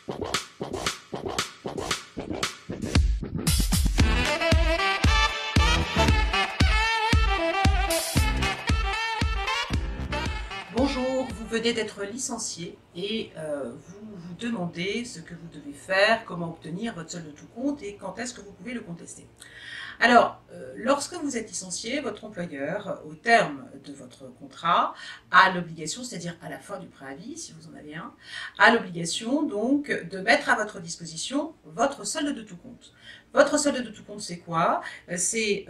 Bonjour, vous venez d'être licencié et vous vous demandez ce que vous devez faire, comment obtenir votre solde de tout compte et quand est-ce que vous pouvez le contester. Alors, lorsque vous êtes licencié, votre employeur, au terme de votre contrat, a l'obligation, c'est-à-dire à la fin du préavis, si vous en avez un, a l'obligation donc de mettre à votre disposition votre solde de tout compte. Votre solde de tout compte, c'est quoi? C'est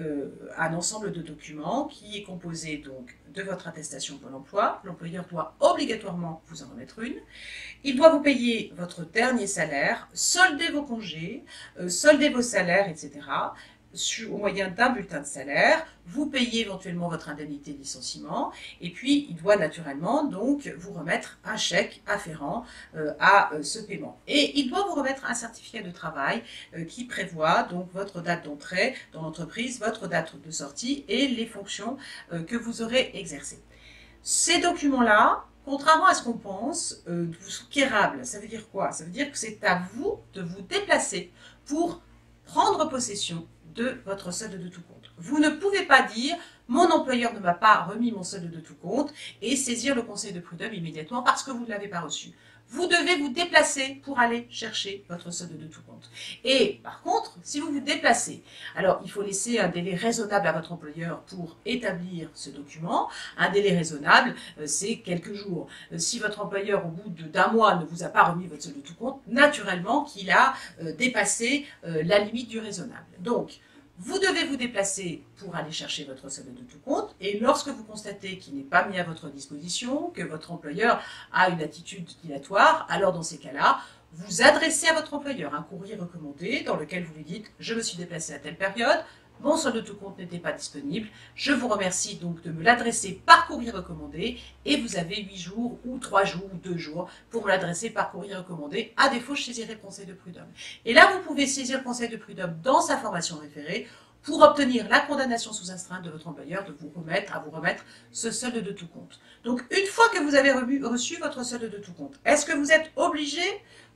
un ensemble de documents qui est composé donc de votre attestation Pôle emploi. L'employeur doit obligatoirement vous en remettre une. Il doit vous payer votre dernier salaire, solder vos congés, solder vos salaires, etc. Au moyen d'un bulletin de salaire, vous payez éventuellement votre indemnité de licenciement et puis il doit naturellement donc vous remettre un chèque afférent à ce paiement. Et il doit vous remettre un certificat de travail qui prévoit donc votre date d'entrée dans l'entreprise, votre date de sortie et les fonctions que vous aurez exercées. Ces documents-là, contrairement à ce qu'on pense, sont quérables. Ça veut dire quoi? Ça veut dire que c'est à vous de vous déplacer pour prendre possession de votre solde de tout compte. Vous ne pouvez pas dire « mon employeur ne m'a pas remis mon solde de tout compte » et saisir le conseil de prud'homme immédiatement parce que vous ne l'avez pas reçu. Vous devez vous déplacer pour aller chercher votre solde de tout compte. Et par contre, si vous vous déplacez, alors il faut laisser un délai raisonnable à votre employeur pour établir ce document. Un délai raisonnable, c'est quelques jours. Si votre employeur, au bout d'un mois, ne vous a pas remis votre solde de tout compte, naturellement qu'il a dépassé la limite du raisonnable. Donc, vous devez vous déplacer pour aller chercher votre solde de tout compte et lorsque vous constatez qu'il n'est pas mis à votre disposition, que votre employeur a une attitude dilatoire, alors dans ces cas-là, vous adressez à votre employeur un courrier recommandé dans lequel vous lui dites « je me suis déplacé à telle période ». Mon solde de tout compte n'était pas disponible. Je vous remercie donc de me l'adresser par courrier recommandé et vous avez 8 jours ou 3 jours ou 2 jours pour me l'adresser par courrier recommandé. À défaut, je saisirai le conseil de prud'homme. Et là, vous pouvez saisir le conseil de prud'homme dans sa formation référée pour obtenir la condamnation sous astreinte de votre employeur de vous remettre ce solde de tout compte. Donc, une fois que vous avez reçu votre solde de tout compte, est-ce que vous êtes obligé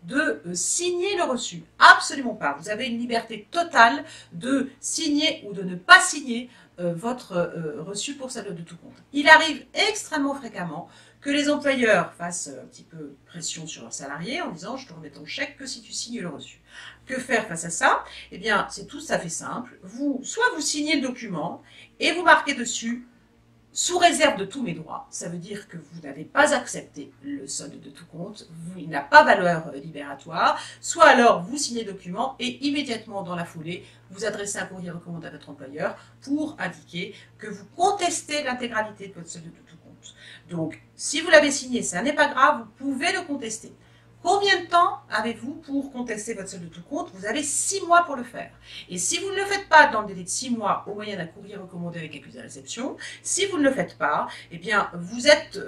de signer le reçu? Absolument pas. Vous avez une liberté totale de signer ou de ne pas signer votre reçu pour solde de tout compte. Il arrive extrêmement fréquemment que les employeurs fassent un petit peu pression sur leurs salariés en disant « je te remets ton chèque que si tu signes le reçu ». Que faire face à ça? Eh bien, c'est tout à fait simple. Soit vous signez le document et vous marquez dessus « sous réserve de tous mes droits ». Ça veut dire que vous n'avez pas accepté le solde de tout compte, il n'a pas valeur libératoire. Soit alors vous signez le document et immédiatement dans la foulée, vous adressez un courrier recommandé à votre employeur pour indiquer que vous contestez l'intégralité de votre solde de tout compte. Donc, si vous l'avez signé, ça n'est pas grave, vous pouvez le contester. Combien de temps avez-vous pour contester votre solde de tout compte? Vous avez 6 mois pour le faire. Et si vous ne le faites pas dans le délai de 6 mois au moyen d'un courrier recommandé avec accusé de réception, si vous ne le faites pas, eh bien, vous êtes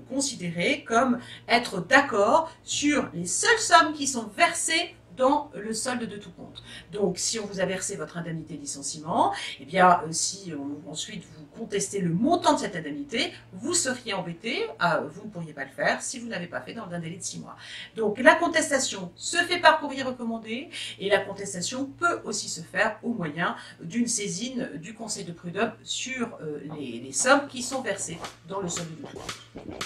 considéré comme être d'accord sur les seules sommes qui sont versées dans le solde de tout compte. Donc, si on vous a versé votre indemnité de licenciement, eh bien, si ensuite vous contestez le montant de cette indemnité, vous seriez embêté, vous ne pourriez pas le faire si vous ne l'avez pas fait dans un délai de 6 mois. Donc, la contestation se fait par courrier recommandé et la contestation peut aussi se faire au moyen d'une saisine du conseil de prud'homme sur les sommes qui sont versées dans le solde de tout compte.